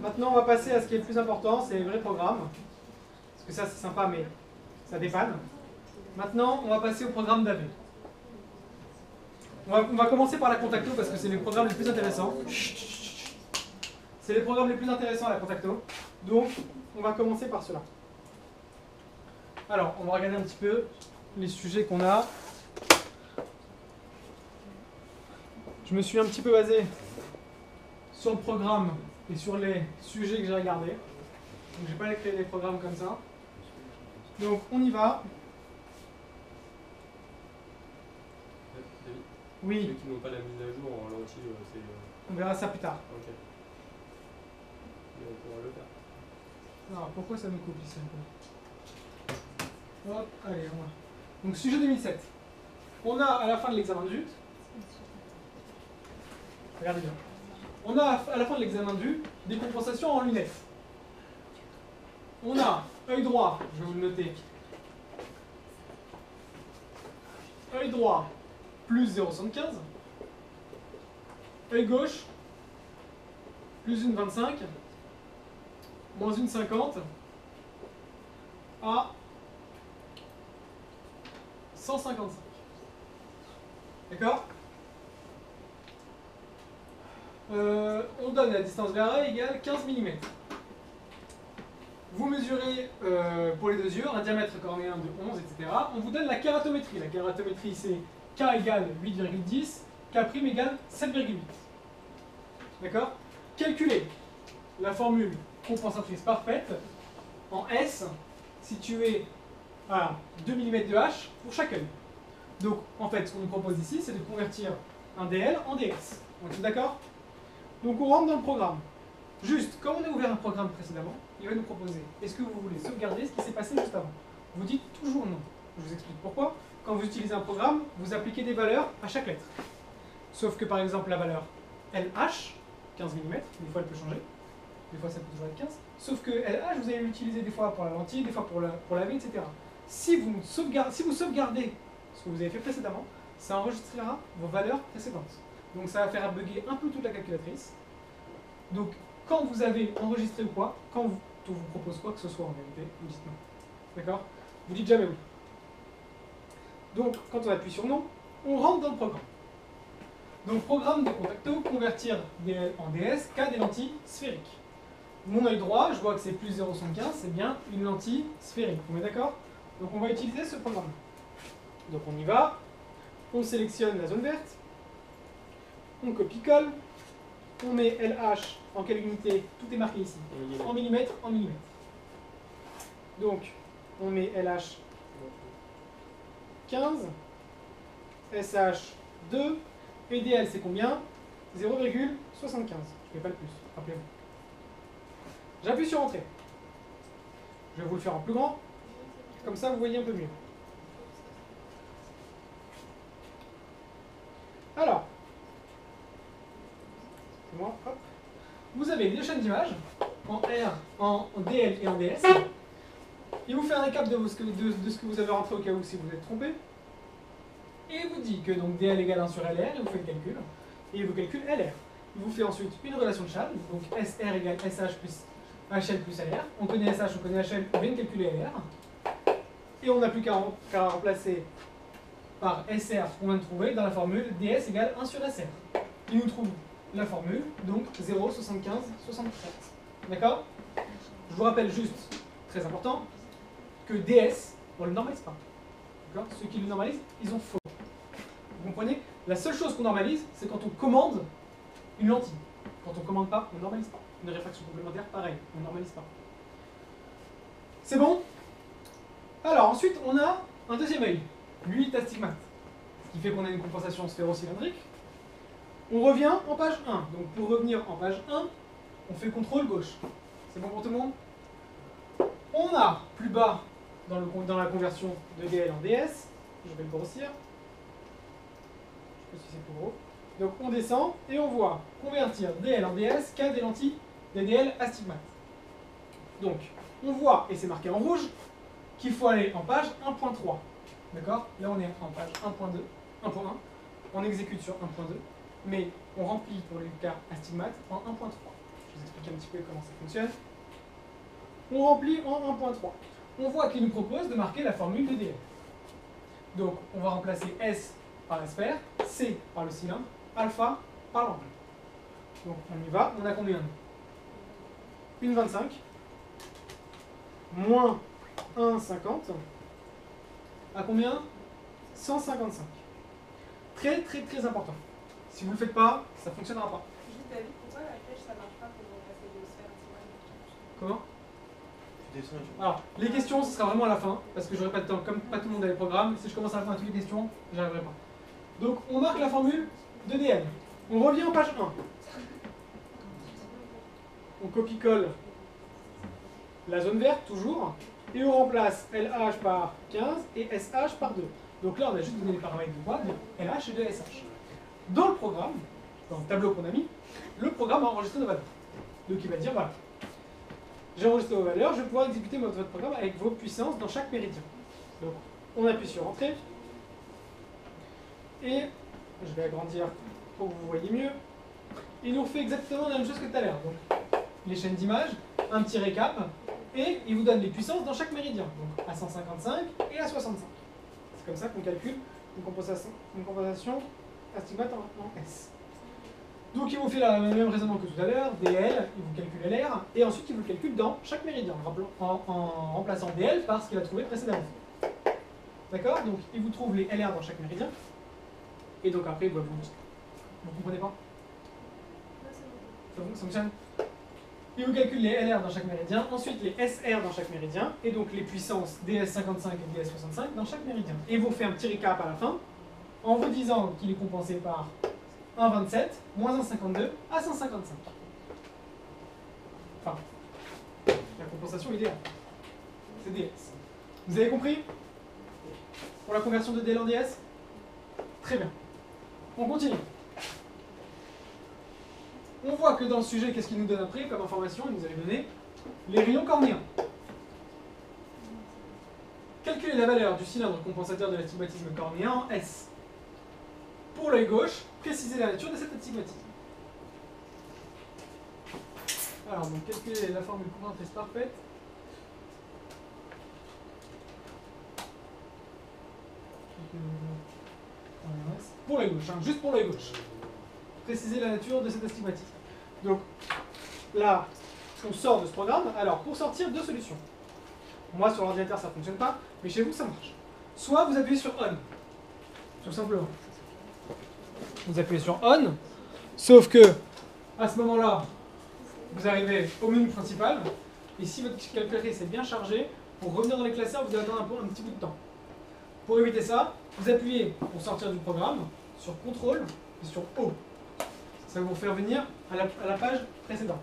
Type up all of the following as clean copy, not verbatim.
Maintenant, on va passer à ce qui est le plus important, c'est les vrais programmes. Parce que ça, c'est sympa, mais ça dépanne. Maintenant, on va passer au programme d'AV. On va commencer par la Contacto parce que c'est les programmes les plus intéressants. C'est les programmes les plus intéressants à la Contacto. Donc, on va commencer par cela. Alors, on va regarder un petit peu les sujets qu'on a. Je me suis un petit peu basé sur le programme et sur les sujets que j'ai regardés. Donc, je n'ai pas créé des programmes comme ça. Donc, on y va. Oui. Ceux qui n'ont pas la mise à jour en lentille, c'est... On verra ça plus tard. Ok. Mais on pourra le faire. Alors, pourquoi ça me coupe ici un peu? Hop, allez, on va. Donc, sujet 2007. On a à la fin de l'examen de vue. Regardez bien. On a à la fin de l'examen de vue des compensations en lunettes. On a œil droit, je vais vous le noter. Œil droit, plus 0,75. Œil gauche, plus 1,25. Moins 1,50. À 155. D'accord? On donne la distance vers A égale 15 mm. Vous mesurez pour les deux yeux un diamètre cornéen de 11, etc. On vous donne la kératométrie. La kératométrie, c'est K égale 8,10, K' égale 7,8. D'accord? Calculez la formule compensatrice parfaite en S située à 2 mm de H pour chaque œil. Donc, en fait, ce qu'on nous propose ici, c'est de convertir un DL en DS. On est d'accord? Donc, on rentre dans le programme. Juste, comme on a ouvert un programme précédemment, il va nous proposer, est-ce que vous voulez sauvegarder ce qui s'est passé juste avant? Vous dites toujours non. Je vous explique pourquoi. Quand vous utilisez un programme, vous appliquez des valeurs à chaque lettre. Sauf que, par exemple, la valeur LH, 15 mm, des fois elle peut changer, des fois ça peut toujours être 15, sauf que LH, vous allez l'utiliser des fois pour la lentille, des fois pour la V, etc. Si vous sauvegardez ce que vous avez fait précédemment, ça enregistrera vos valeurs précédentes. Donc ça va faire bugger un peu toute la calculatrice. Donc quand vous avez enregistré ou quoi, quand on vous propose quoi que ce soit en vérité, vous dites non. D'accord? Vous dites jamais oui. Donc quand on appuie sur non, on rentre dans le programme. Donc programme de Contacto, convertir DL en DS, K des lentilles sphériques. Mon œil droit, je vois que c'est plus 0,75, c'est bien une lentille sphérique. On est d'accord? Donc on va utiliser ce programme. Donc on y va, on sélectionne la zone verte, on copie-colle, on met LH en quelle unité? Tout est marqué ici. En millimètres, en millimètres. Donc on met LH 15, SH 2, PDL c'est combien? 0,75. Je ne fais pas le plus, rappelez-vous. J'appuie sur Entrée. Je vais vous le faire en plus grand, comme ça vous voyez un peu mieux. Alors, c'est moi, hop. Vous avez deux chaînes d'images, en R, en DL et en DS. Il vous fait un récap de ce que vous avez rentré au cas où si vous êtes trompé. Et il vous dit que donc DL égale 1 sur LR, il vous fait le calcul, et il vous calcule LR. Il vous fait ensuite une relation de Chasles, donc SR égale SH plus HL plus LR. On connaît SH, on connaît HL, on vient de calculer LR. Et on n'a plus qu'à remplacer par SR qu'on vient de trouver dans la formule DS égale 1 sur SR. Il nous trouve la formule, donc 0,7567. D'accord? Je vous rappelle juste, très important, que DS, on ne le normalise pas. D'accord? Ceux qui le normalisent, ils ont faux. Vous comprenez? La seule chose qu'on normalise, c'est quand on commande une lentille. Quand on ne commande pas, on ne normalise pas. Une réfraction complémentaire, pareil, on ne normalise pas. C'est bon? Alors ensuite, on a un deuxième œil. Lui, il est astigmate. Ce qui fait qu'on a une compensation sphéro-cylindrique. On revient en page 1. Donc pour revenir en page 1, on fait CTRL gauche. C'est bon pour tout le monde? On a plus bas dans la conversion de DL en DS, je vais le grossir. Je sais pas si c'est trop gros. Donc on descend et on voit convertir DL en DS, K des lentilles des DL astigmates. Donc on voit, et c'est marqué en rouge, qu'il faut aller en page 1.3. D'accord? Là on est en page 1.2, 1.1. On exécute sur 1.2, mais on remplit pour les cas astigmates en 1.3. Je vous explique un un petit peu comment ça fonctionne. On remplit en 1.3. On voit qu'il nous propose de marquer la formule de dl. Donc, on va remplacer S par la sphère, C par le cylindre, alpha par l'angle. Donc, on y va. On a combien? Une 25, moins 1,50, à combien? 155. Très, très, très important. Si vous ne le faites pas, ça ne fonctionnera pas. Juste David, pourquoi la flèche ça marche pas pour remplacer les sphères? Comment? Tu descends et tu... Alors, les questions, ce sera vraiment à la fin, parce que j'aurai pas de temps. Comme pas tout le monde a les programmes, si je commence à répondre à toutes les questions, j'arriverai pas. Donc, on marque la formule de dl. On revient en page 1. On copie-colle la zone verte, toujours, et on remplace LH par 15 et SH par 2. Donc là, on a juste donné les paramètres de quoi? De LH et de SH. Dans le programme, dans le tableau qu'on a mis, le programme a enregistré nos valeurs. Donc il va dire, voilà, j'ai enregistré vos valeurs, je vais pouvoir exécuter votre programme avec vos puissances dans chaque méridien. Donc, on appuie sur Entrée, et je vais agrandir pour que vous voyez mieux. Il nous refait exactement la même chose que tout à l'heure. Donc, les chaînes d'images, un petit récap, et il vous donne les puissances dans chaque méridien, donc à 155 et à 65. C'est comme ça qu'on calcule une compensation astigmate en S. Donc il vous fait le même raisonnement que tout à l'heure, DL, il vous calcule LR, et ensuite il vous le calcule dans chaque méridien, en remplaçant DL par ce qu'il a trouvé précédemment. D'accord? Donc il vous trouve les LR dans chaque méridien, et donc après il va vous comprenez pas? Ça fonctionne? Il vous calcule les LR dans chaque méridien, ensuite les SR dans chaque méridien, et donc les puissances DS55 et DS65 dans chaque méridien. Et il vous fait un petit récap à la fin, en vous disant qu'il est compensé par 1,27, moins 1,52 à 155. Enfin, la compensation idéale. C'est DS. Vous avez compris? Pour la conversion de DL en DS? Très bien. On continue. On voit que dans le sujet, qu'est-ce qu'il nous donne après comme information? Il nous avait donné les rayons cornéens. Calculer la valeur du cylindre compensateur de l'astigmatisme cornéen en S. Pour l'œil gauche, préciser la nature de cet astigmatisme. Alors, donc, calculer la formule compensatrice parfaite. Pour l'œil gauche, hein, juste pour l'œil gauche. Préciser la nature de cet astigmatisme. Donc, là, on sort de ce programme. Alors, pour sortir, deux solutions. Moi, sur l'ordinateur, ça ne fonctionne pas, mais chez vous, ça marche. Soit vous appuyez sur On, tout simplement. Vous appuyez sur On, sauf que, à ce moment-là, vous arrivez au menu principal, et si votre calculatrice est bien chargée, pour revenir dans les classeurs, vous allez attendre un petit bout de temps. Pour éviter ça, vous appuyez pour sortir du programme sur CTRL et sur O. Ça va vous faire venir à la page précédente.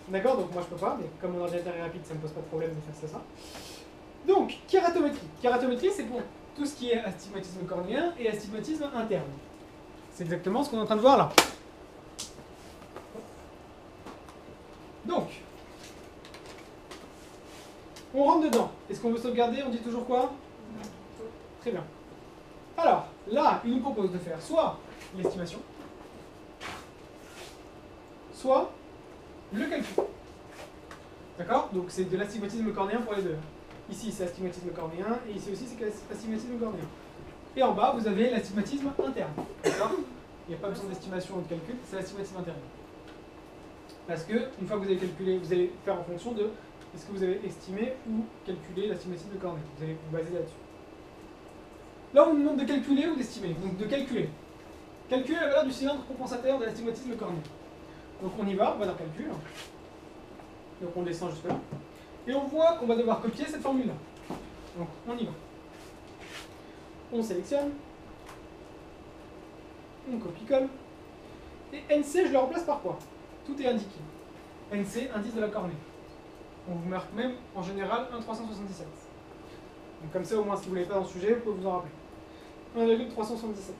D'accord? Donc moi je peux pas, mais comme mon ordinateur est rapide, ça ne me pose pas de problème de faire ça. Donc, kératométrie. Kératométrie, c'est pour tout ce qui est astigmatisme cornéen et astigmatisme interne. C'est exactement ce qu'on est en train de voir là. Donc, on rentre dedans. Est-ce qu'on veut sauvegarder? On dit toujours quoi? Très bien. Alors, là, il nous propose de faire soit l'estimation, soit le calcul. D'accord? Donc c'est de l'astigmatisme cornéen pour les deux. Ici c'est astigmatisme cornéen et ici aussi c'est astigmatisme cornéen. Et en bas vous avez l'astigmatisme interne. D'accord? Il n'y a pas besoin d'estimation ou de calcul, c'est l'astigmatisme interne. Parce que une fois que vous avez calculé, vous allez faire en fonction de est-ce que vous avez estimé ou calculé l'astigmatisme cornéen. Vous allez vous baser là-dessus. Là on nous demande de calculer ou d'estimer. Donc de calculer. Calculer la valeur du cylindre compensateur de l'astigmatisme cornéen. Donc on y va, on va dans calcul. Donc on descend jusque là. Et on voit qu'on va devoir copier cette formule-là. Donc on y va. On sélectionne. On copie-colle. Et NC, je le remplace par quoi? Tout est indiqué. NC, indice de la cornée. On vous marque même en général 1,377. Donc comme ça, au moins, si vous ne l'avez pas dans le sujet, vous pouvez vous en rappeler. 1,377.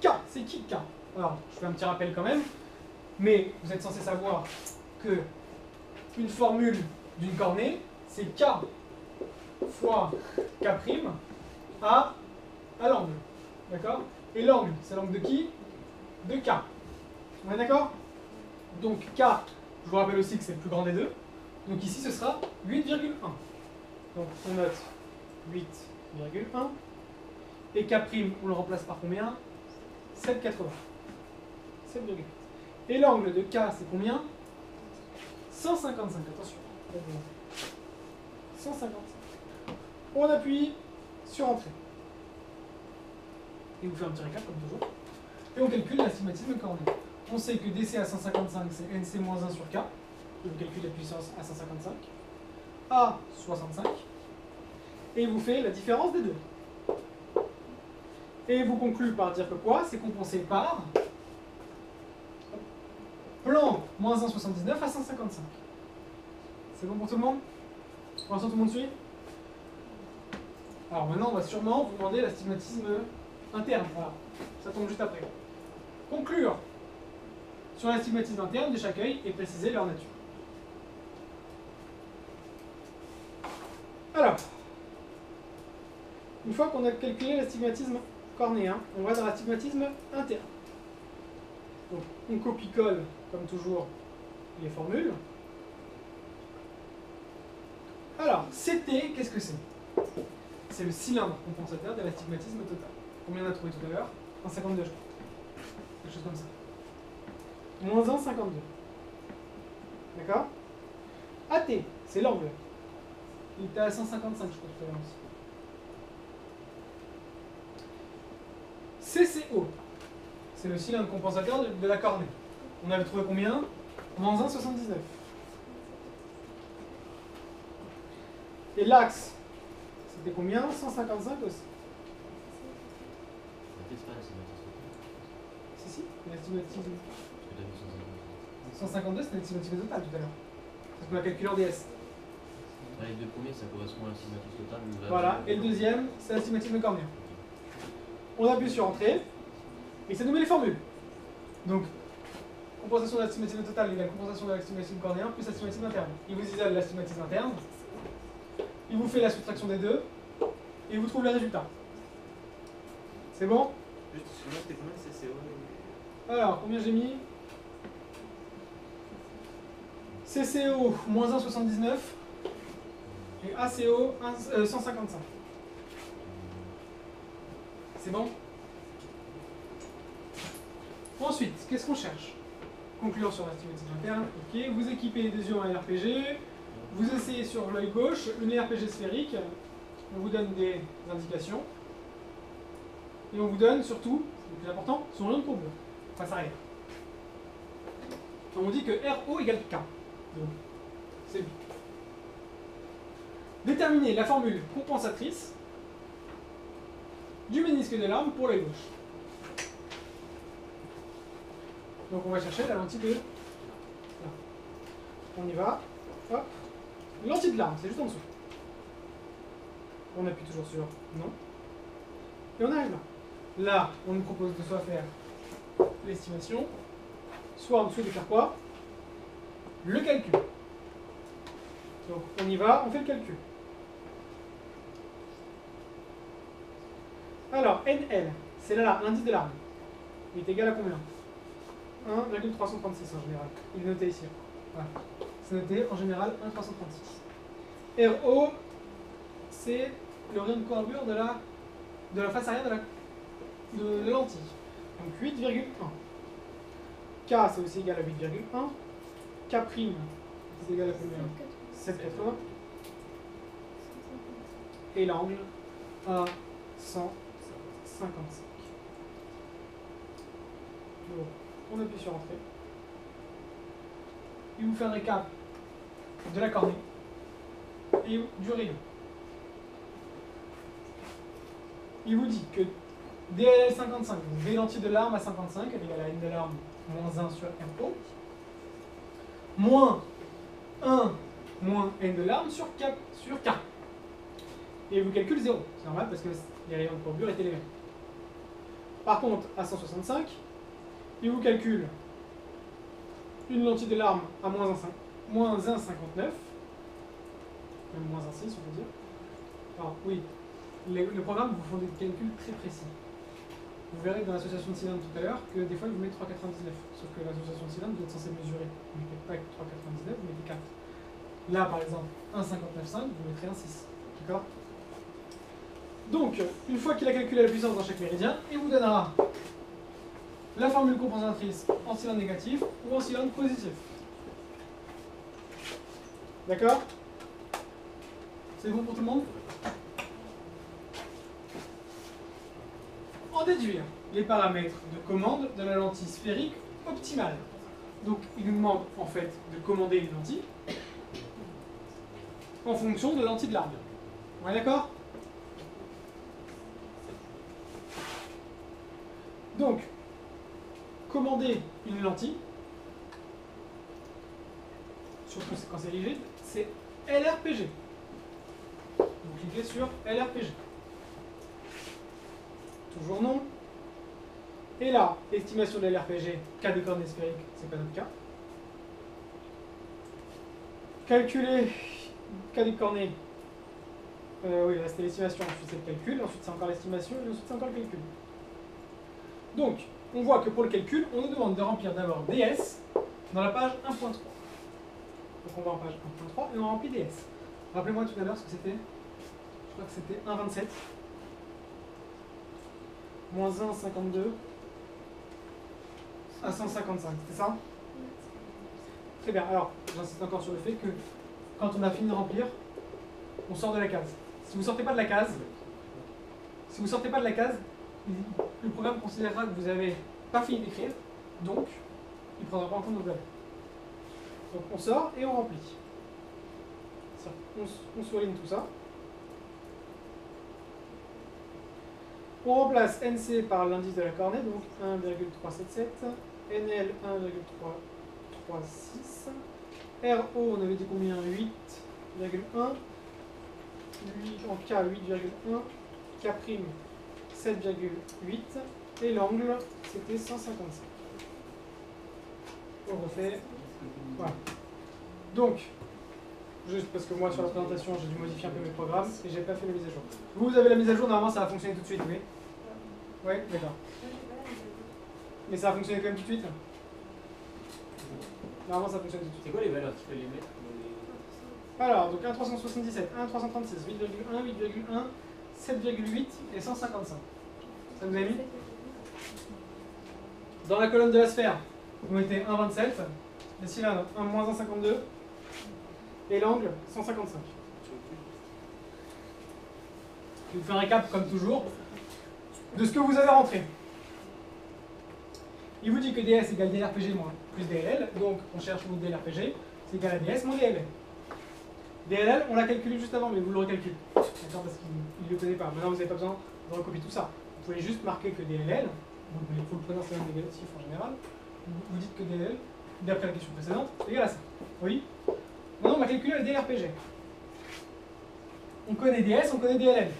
K, c'est qui K? Alors, je fais un petit rappel quand même. Mais vous êtes censé savoir que une formule d'une cornée, c'est K fois K' à l'angle. D'accord? Et l'angle, c'est l'angle de qui? De K. On est d'accord? Donc K, je Je vous rappelle aussi que c'est le plus grand des deux. Donc ici, ce sera 8,1. Donc on note 8,1. Et K', on le remplace par combien? 7,80. 7,8. Et l'angle de K, c'est combien? 155. Attention. 155. On appuie sur Entrée. Et vous fait un petit récap comme toujours. Et on calcule l'astigmatisme cornéen. On sait que DC à 155, c'est NC-1 sur K. Je vous calcule la puissance à 155. A, 65. Et il vous fait la différence des deux. Et il vous conclut par dire que quoi? C'est compensé par plan moins 1,79 à 155. C'est bon pour tout le monde? Pour l'instant, tout le monde suit? Alors maintenant, on va sûrement vous demander l'astigmatisme interne. Voilà. Ça tombe juste après. Conclure sur l'astigmatisme interne de chaque œil et préciser leur nature. Alors, une fois qu'on a calculé l'astigmatisme cornéen, on va dans l'astigmatisme interne. Donc, on copie-colle, comme toujours, les formules. Alors, CT, qu'est-ce que c'est? C'est le cylindre compensateur de l'astigmatisme total. Combien on a trouvé tout à l'heure? 1,52, je crois. Quelque chose comme ça. Moins 1,52. D'accord? AT, c'est l'angle. Il était à 155, je crois, tout à l'heure aussi. CCO, c'est le cylindre compensateur de la cornée. On avait trouvé combien? Moins 1,79. Et l'axe, c'était combien? 155 aussi. Si, l'astigmatisme. 152, c'était l'astigmatisme total tout à l'heure. Parce qu'on a calculé en DS. Les deux premiers, ça correspond à l'astigmatisme total. Voilà, et le deuxième, c'est l'astigmatisme cornéen. On appuie sur Entrée, et ça nous met les formules. Donc, compensation de l'astigmatisme total égale compensation de l'astigmatisme cornéen plus l'astigmatisme interne. Il vous isole l'astigmatisme interne, il vous fait la soustraction des deux, et il vous trouve le résultat. C'est bon? Juste, excuse-moi, c'était combien de CCO? Alors, combien j'ai mis? CCO, moins 1,79 et ACO, 155. C'est bon? Ensuite, qu'est-ce qu'on cherche? Conclure sur l'astigmatisme interne. Ok, vous équipez les deux yeux en RPG. Vous essayez sur l'œil gauche une RPG sphérique. On vous donne des indications. Et on vous donne surtout, c'est le plus important, son rayon de courbe. Face arrière. On dit que RO égale K. Donc, c'est lui. Déterminer la formule compensatrice du ménisque de l'arme pour l'œil gauche. Donc on va chercher la lentille de... Là. On y va. Hop. Lentille de l'arme, c'est juste en dessous. On appuie toujours sur non. Et on arrive là. Là, on nous propose de soit faire l'estimation, soit en dessous de faire quoi? Le calcul. Donc on y va, on fait le calcul. Alors, NL, c'est là l'indice de l'arme. Il est égal à combien? 1,336 en général. Il est noté ici. Voilà. C'est noté en général 1,336. RO, c'est le rayon de courbure de la face arrière de la lentille. Donc 8,1. K, c'est aussi égal à 8,1. K', c'est égal à combien? 7,80. Et l'angle à 155. Donc, on appuie sur Entrée. Il vous fait un récap de la cornée et du rayon. Il vous dit que DLL 55, donc V lentille de l'arme à 55, elle est égale à N de l'arme moins 1 sur RO, moins 1 moins N de l'arme sur K. Et il vous calcule 0. C'est normal parce que les rayons de courbure étaient les mêmes. Par contre, à 165, il vous calcule une lentille de l'arme à moins 1,59, même moins 1,6 on peut dire. Alors oui, le programme vous font des calculs très précis. Vous verrez dans l'association de cylindres tout à l'heure que des fois il vous met 3,99, sauf que l'association de cylindres vous êtes censé mesurer, vous ne faites pas avec 3,99. Là, par exemple, 1,59,5, vous mettrez un 6. D'accord? Donc, une fois qu'il a calculé la puissance dans chaque méridien, il vous donnera la formule compensatrice en cylindre négatif ou en cylindre positif. D'accord? C'est bon pour tout le monde? En déduire les paramètres de commande de la lentille sphérique optimale. Donc, il nous demande en fait de commander une lentille en fonction de la lentille de l'arbre. On est d'accord? Donc, commander une lentille, surtout quand c'est rigide, c'est LRPG. Vous cliquez sur LRPG. Toujours non. Et là, estimation de LRPG, cas des coordonnées sphériques, c'est pas notre cas. Calculer cas des coordonnées. Oui, là c'était l'estimation, ensuite c'est le calcul, ensuite c'est encore l'estimation, et ensuite c'est encore le calcul. Donc, on voit que pour le calcul, on nous demande de remplir d'abord DS dans la page 1.3. Donc on va en page 1.3 et on remplit DS. Rappelez-moi tout à l'heure ce que c'était. Je crois que c'était 1,27. Moins 1,52 à 155, c'est ça? Très bien, alors j'insiste encore sur le fait que quand on a fini de remplir, on sort de la case. Si vous ne sortez pas de la case, le programme considérera que vous n'avez pas fini d'écrire, donc il ne prendra pas en compte vos valeurs. Donc on sort et on remplit. On souligne tout ça. On remplace NC par l'indice de la coordonnée, donc 1,377, NL 1,336, RO on avait dit combien? 8,1, en K 8,1, K' 7,8 et l'angle c'était 155. On refait. Voilà. Donc, juste parce que moi sur la présentation j'ai dû modifier un peu mes programmes et j'ai pas fait la mise à jour. Vous avez la mise à jour, normalement ça va fonctionner tout de suite, oui? Oui, d'accord. Mais ça va fonctionner quand même tout de suite? Normalement ça fonctionne tout de suite. C'est quoi les valeurs qu'il fallait mettre Alors, donc 1,377, 1,336, 8,1, 8,1, 7,8 et 155. Ça vous a mis? Dans la colonne de la sphère, vous mettez 1,27, les cylindres 1, moins 1,52 et l'angle 155. Je vous fais un récap comme toujours de ce que vous avez rentré. Il vous dit que DS égale DLRPG moins plus DLL, donc on cherche votre DLRPG, c'est égal à DS moins DLL. DLL, on l'a calculé juste avant, mais vous le recalculez. D'accord, parce qu'il ne le connaît pas. Maintenant, vous n'avez pas besoin de recopier tout ça. Vous pouvez juste marquer que DLL, donc il faut le prénom, c'est un négatif en général. Vous dites que DLL, d'après la question précédente, c'est égal à ça. Oui. Maintenant, on va calculer le DLRPG. On connaît DS, on connaît DLL.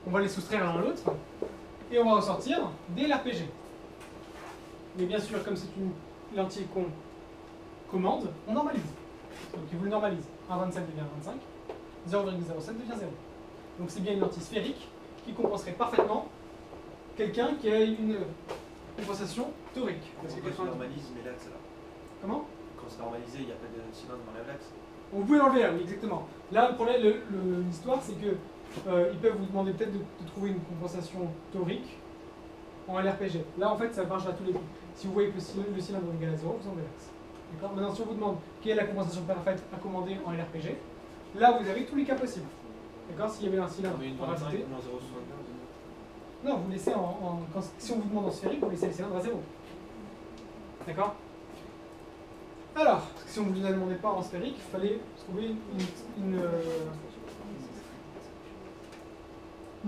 On va les soustraire l'un à l'autre, et on va ressortir DLRPG. Mais bien sûr, comme c'est une lentille qu'on commande, on normalise. Donc il vous le normalise. 1,27 devient 1,25, 0,07 devient 0. Donc c'est bien une lentille sphérique qui compenserait parfaitement quelqu'un qui a une compensation torique. Parce que quand tu normalises, mais l'axe là. Comment? Quand c'est normalisé, il n'y a pas de cylindre dans l'axe. Vous pouvez l'enlever, oui, exactement. Là, le problème, l'histoire, c'est que ils peuvent vous demander peut-être de trouver une compensation torique en LRPG. Là, en fait, ça marche à tous les coups. Si vous voyez que le cylindre est égal à 0, vous enlevez l'axe. D'accord? Maintenant, si on vous demande quelle est la compensation parfaite à commander en LRPG, là, vous avez tous les cas possibles. D'accord? S'il y avait un cylindre à rajouter. Non, vous laissez si on vous demande en sphérique, vous laissez le cylindre à 0. D'accord? Alors, si on ne vous la demandait pas en sphérique, il fallait trouver une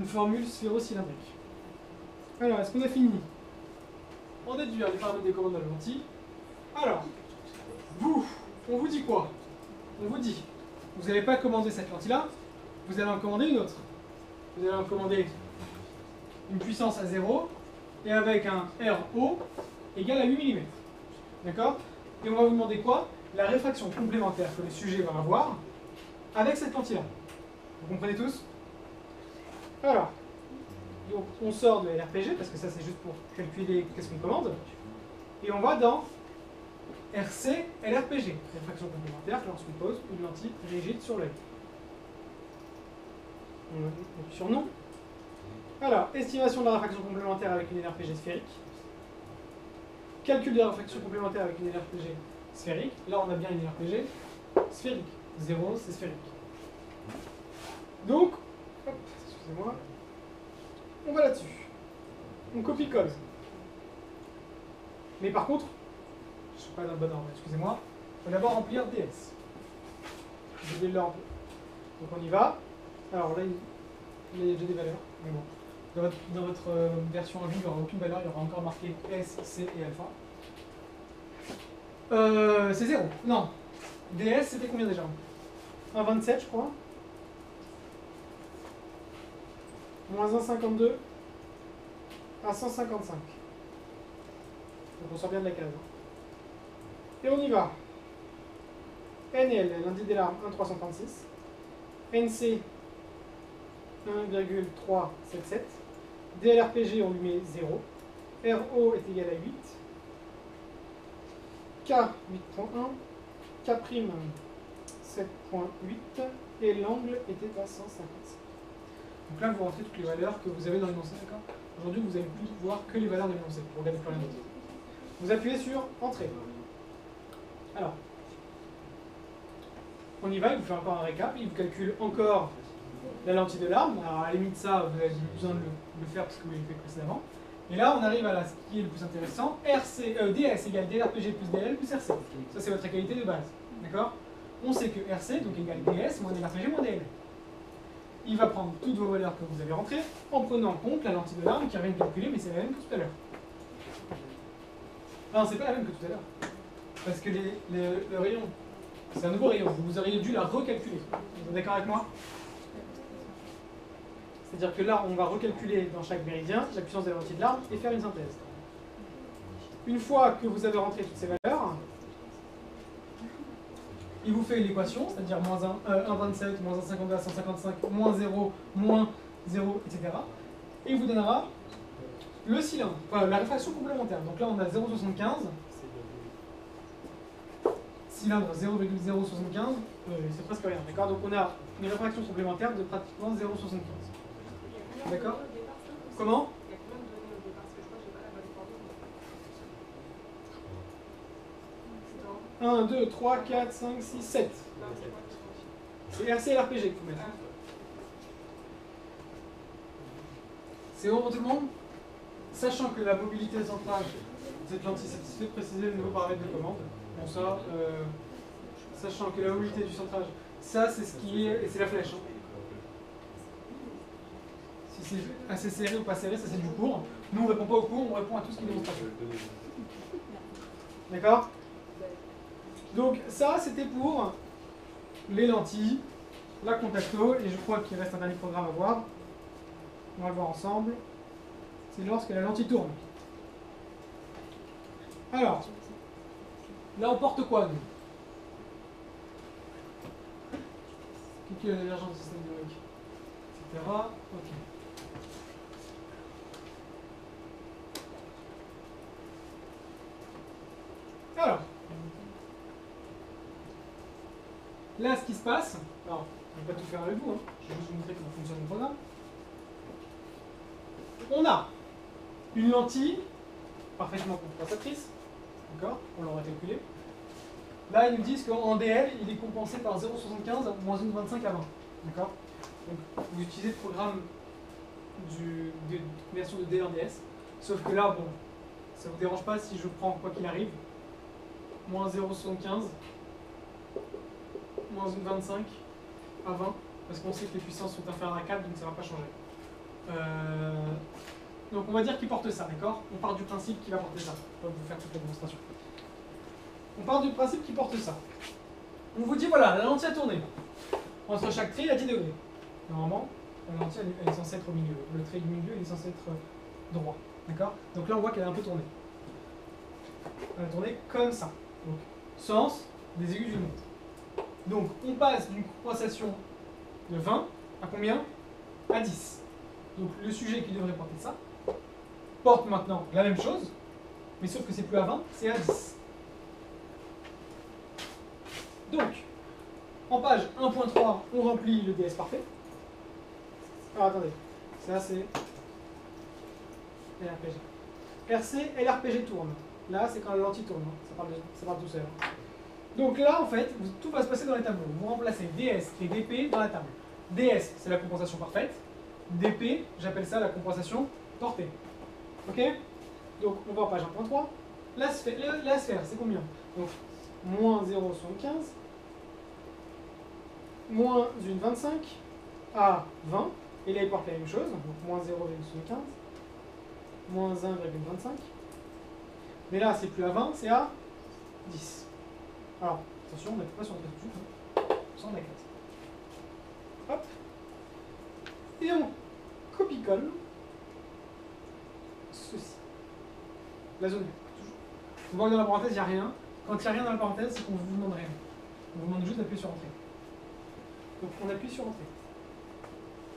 formule sphéro-cylindrique. Alors, est-ce qu'on a fini? On déduire les paramètres des commandes de la lentille. Alors, on vous dit quoi? On vous dit, vous n'allez pas commander cette lentille-là, vous allez en commander une autre. Vous allez en commander une puissance à 0 et avec un RO égal à 8 mm. D'accord? Et on va vous demander quoi? La réfraction complémentaire que le sujet va avoir avec cette lentille-là. Vous comprenez tous? Alors, donc on sort de LRPG, parce que ça c'est juste pour calculer qu'est-ce qu'on commande, et on va dans RC, LRPG, réfraction complémentaire lorsqu'on pose une lentille rigide sur l'œil. On appuie sur non. Alors, estimation de la réfraction complémentaire avec une LRPG sphérique. Calcul de la réfraction complémentaire avec une LRPG sphérique. Là, on a bien une LRPG sphérique. 0, c'est sphérique. Donc, hop, excusez-moi, on va là-dessus. On copie-colle. Mais par contre, je ne suis pas dans le bon ordre, excusez-moi. Il faut d'abord remplir DS. J'ai oublié de le remplir. Donc on y va. Alors là, il y a déjà des valeurs. Mais bon. Dans votre version à vie, il n'y aura aucune valeur. Il y aura encore marqué S, C et alpha. C'est 0. Non. DS, c'était combien déjà? 1,27, je crois. Moins 1,52 à 155. Donc on sort bien de la case. Et on y va. NL, l'indice des larmes, 1,336. NC, 1,377. DLRPG, on lui met 0. RO est égal à 8. K, 8.1. K', 7.8. Et l'angle était à 155. Donc là, vous rentrez toutes les valeurs que vous avez dans l'énoncé, d'accord? Aujourd'hui, vous n'allez plus voir que les valeurs de l'énoncé. Vous regardez plus rien d'autre. Vous appuyez sur Entrée. Alors, on y va, il vous fait encore un récap, il vous calcule encore la lentille de larme. Alors, à la limite, ça, vous avez besoin de le faire parce que vous l'avez fait précédemment. Et là, on arrive à ce qui est le plus intéressant. DS égale DLRPG plus DL plus RC. Ça, c'est votre qualité de base. D'accord? On sait que RC, donc égale DS, moins DLRPG, moins DL. Il va prendre toutes vos valeurs que vous avez rentrées en prenant en compte la lentille de larme qui revient de calculer, mais c'est la même que tout à l'heure. Non, c'est pas la même que tout à l'heure. Parce que le rayon, c'est un nouveau rayon. Vous auriez dû la recalculer. Vous êtes d'accord avec moi? C'est-à-dire que là, on va recalculer dans chaque méridien la puissance de la lentille de larme et faire une synthèse. Une fois que vous avez rentré toutes ces valeurs, il vous fait l'équation, c'est-à-dire moins 1,27, moins 1,52 à 155, moins 0, moins 0, etc. Et il vous donnera le cylindre, enfin, la réfraction complémentaire. Donc là, on a 0,75. Cylindre 0,075, c'est presque rien, d'accord? Donc on a une réfraction complémentaire de pratiquement 0,75. D'accord? Comment? Il y a combien de données au départ? Parce que je crois que j'ai pas la bonne formule. 1, 2, 3, 4, 5, 6, 7. C'est RC et RPG qu'il faut mettre. C'est bon pour tout le monde? Sachant que la mobilité de centrage de cette lentille satisfait de préciser le nouveau paramètre de commande. Bon ça, sachant que la mobilité du centrage, ça c'est ce qui est, et c'est la flèche. Hein. Si c'est assez serré ou pas serré, ça c'est du cours. Nous on répond pas au cours, on répond à tout ce qui est démonstration. D'accord? Donc ça c'était pour les lentilles, la contacto, et je crois qu'il reste un dernier programme à voir. On va le voir ensemble. C'est lorsque la lentille tourne. Alors, là on porte quoi nous? Qu'est-ce que l'émergence du système dynamique, etc. Ok. Alors, là ce qui se passe, alors je ne vais pas tout faire avec vous, hein. Je vais juste vous montrer comment fonctionne le programme. On a une lentille parfaitement compensatrice, d'accord? On l'aura calculé. Là, ils nous disent qu'en DL, il est compensé par 0,75 moins 1,25 à 20, d'accord? Donc, vous utilisez le programme de conversion de D en DS, sauf que là, bon, ça ne vous dérange pas si je prends, quoi qu'il arrive, moins 0,75 moins 1,25 à 20, parce qu'on sait que les puissances sont inférieures à 4, donc ça ne va pas changer. Donc on va dire qu'il porte ça, d'accord? On part du principe qu'il va porter ça. Je vais vous faire toute la démonstration. On part du principe qu'il porte ça. On vous dit, voilà, la lentille a tourné. Entre chaque trait, il y a 10 degrés. Normalement, la lentille, elle est censée être au milieu. Le trait du milieu, il est censé être droit. D'accord? Donc là, on voit qu'elle a un peu tourné. Elle a tourné comme ça. Donc, sens des aigus d'une montre. Donc, on passe d'une compensation de 20 à combien? À 10. Donc, le sujet qui devrait porter ça porte maintenant la même chose, mais sauf que c'est plus à 20, c'est à 10. En page 1.3, on remplit le DS parfait. Alors attendez, ça c'est LRPG. RC, LRPG tourne. Là, c'est quand la lentille tourne, hein. Ça parle tout seul. Hein. Donc là, en fait, tout va se passer dans les tableaux. Vous remplacez DS et DP dans la table. DS, c'est la compensation parfaite. DP, j'appelle ça la compensation portée. Ok? Donc, on va en page 1.3. La sphère, c'est combien? Donc, moins 0,75, moins une 25, à 20. Et là, il porte la même chose. Donc, moins 0,75, moins 1,25. Mais là, c'est plus à 20, c'est à 10. Alors, attention, on n'appuie pas sur le trait tout de suite. Ça, on a 4. Hop. Et on copie-colle ceci. La zone verte, toujours. Vous voyez dans la parenthèse, il n'y a rien. Quand il n'y a rien dans la parenthèse, c'est qu'on ne vous demande rien. On vous demande juste d'appuyer sur Entrée. Donc, on appuie sur Entrée.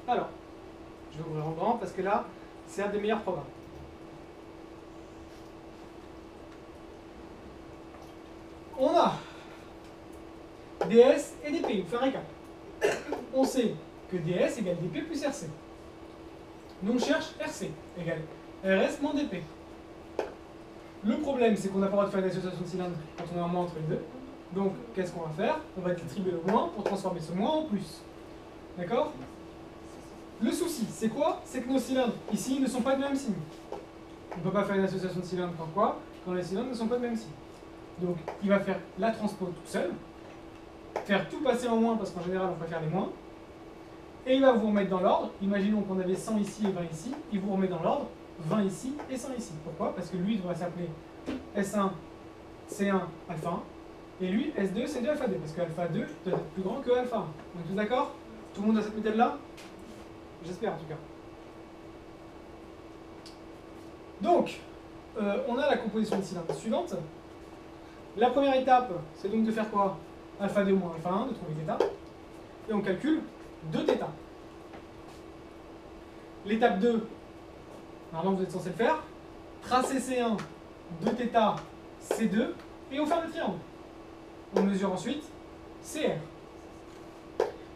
Alors, je vais ouvrir en grand parce que là, c'est un des meilleurs programmes. On a DS et DP, vous faites un récap. On sait que DS égale DP plus RC. Nous on cherche RC égale RS moins DP. Le problème, c'est qu'on n'a pas le droit de faire une association de cylindres quand on a un moins entre les deux. Donc, qu'est-ce qu'on va faire? On va attribuer le moins pour transformer ce moins en plus. D'accord? Le souci, c'est quoi? C'est que nos cylindres, ici, ne sont pas de même signe. On ne peut pas faire une association de cylindres quand quoi? Quand les cylindres ne sont pas de même signe. Donc, il va faire la transpo tout seul, faire tout passer en moins, parce qu'en général, on préfère les moins, et il va vous remettre dans l'ordre. Imaginons qu'on avait 100 ici et 20 ici, il vous remet dans l'ordre 20 ici et 100 ici. Pourquoi? Parce que lui, il devrait s'appeler S1, C1, alpha 1, et lui, S2, C2, alpha 2, parce que alpha 2 doit être plus grand que alpha 1. On est tous d'accord? Tout le monde a cette méthode-là? J'espère, en tout cas. Donc, on a la composition de cylindres suivante. La première étape, c'est donc de faire quoi? Alpha 2 moins alpha 1, de trouver θ. Et on calcule 2θ. L'étape 2, normalement vous êtes censé le faire. Tracer C1, 2θ, C2, et on ferme le triangle. On mesure ensuite CR.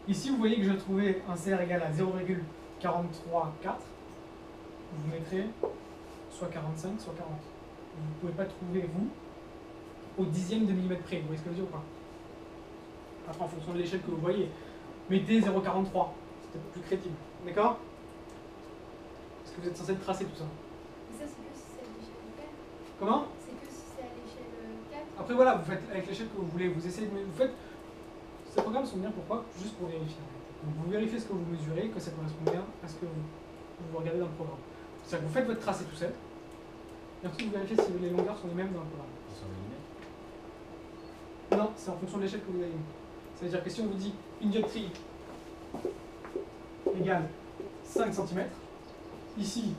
Ici, vous voyez que je vais trouver un CR égal à 0,434. Vous mettrez soit 45, soit 40. Vous ne pouvez pas trouver, vous, au dixième de millimètre près. Vous voyez ce que je veux dire ou pas? Après, en fonction de l'échelle que vous voyez. Mettez 0,43. C'est peut-être plus crédible. D'accord? Parce que vous êtes censé tracer tout ça. Et ça, c'est que si c'est à l'échelle 4. Comment? C'est que si c'est à l'échelle 4. Après, voilà, vous faites avec l'échelle que vous voulez. Vous essayez de. Vous faites. Ces programmes sont bien pourquoi? Juste pour vérifier. Donc, vous vérifiez ce que vous mesurez, que ça correspond bien à ce que vous regardez dans le programme. C'est-à-dire que vous faites votre tracé tout seul. Et ensuite, vous vérifiez si les longueurs sont les mêmes dans le programme. Non, c'est en fonction de l'échelle que vous avez mis. C'est-à-dire que si on vous dit une dioptrie égale 5 cm, ici,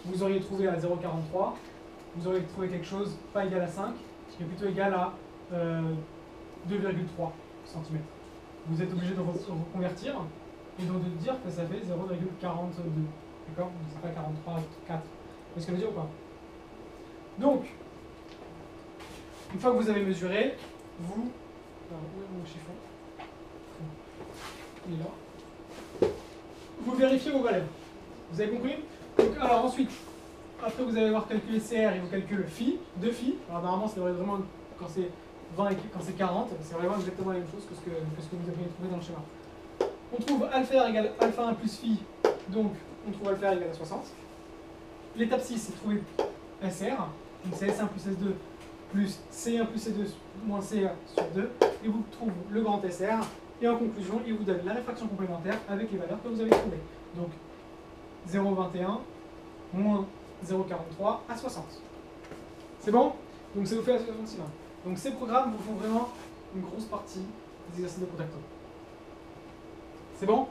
vous auriez trouvé à 0,43, vous auriez trouvé quelque chose pas égal à 5, mais plutôt égal à 2,3 cm. Vous êtes obligé de reconvertir et donc de dire que ça fait 0,42. D'accord? C'est pas 43, 4. Vous voyez ce que je veux dire ou pas? Donc, une fois que vous avez mesuré, vous... Alors, où est mon chiffon? Il est là. Vous vérifiez vos valeurs. Vous avez compris? Donc, alors ensuite, après vous allez avoir calculé CR et vous calculez phi, 2 phi. Alors normalement, c'est vraiment quand c'est 20 et quand c'est 40, c'est vraiment exactement la même chose que ce que vous avez trouvé dans le schéma. On trouve alpha R égale alpha 1 plus phi, donc on trouve alpha R égale à 60. L'étape 6, c'est de trouver SR, donc c'est S1 plus S2 plus C1 plus C2 moins CA sur 2, et vous trouvez le grand SR, et en conclusion, il vous donne la réfraction complémentaire avec les valeurs que vous avez trouvées. Donc 0,21 moins 0,43 à 60. C'est bon? Donc ça vous fait l'association de cylindres. Donc ces programmes vous font vraiment une grosse partie des exercices de contacto. C'est bon?